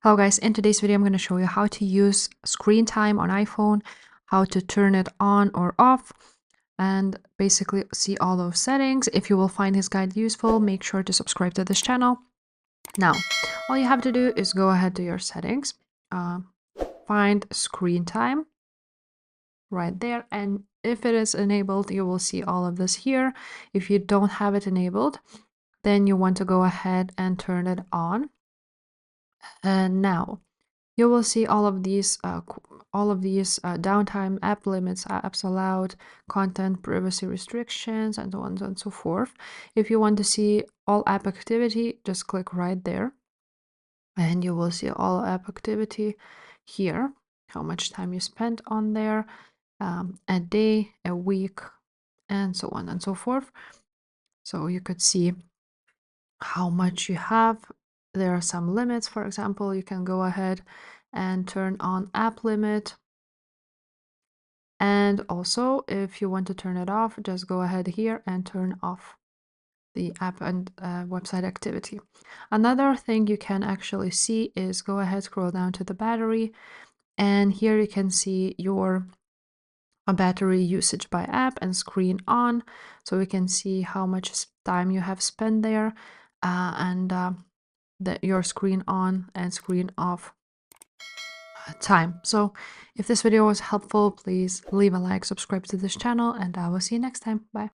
Hello guys, in today's video I'm going to show you how to use screen time on iPhone, how to turn it on or off, and basically see all those settings. If you will find this guide useful, make sure to subscribe to this channel. Now, all you have to do is go ahead to your settings, find screen time right there, and if it is enabled, you will see all of this here. If you don't have it enabled, then you want to go ahead and turn it on. And now you will see all of these downtime, app limits, apps allowed, content privacy restrictions, and so on and so forth. If you want to see all app activity, just click right there and you will see all app activity here, how much time you spent on there, a day, a week, and so on and so forth. So you could see how much you have. There are some limits. For example, you can go ahead and turn on app limit. And also, if you want to turn it off, just go ahead here and turn off the app and website activity. Another thing you can actually see is go ahead, scroll down to the battery, and here you can see your battery usage by app and screen on. So we can see how much time you have spent there and your screen on and screen off time. So if this video was helpful, please leave a like, subscribe to this channel, and I will see you next time. Bye.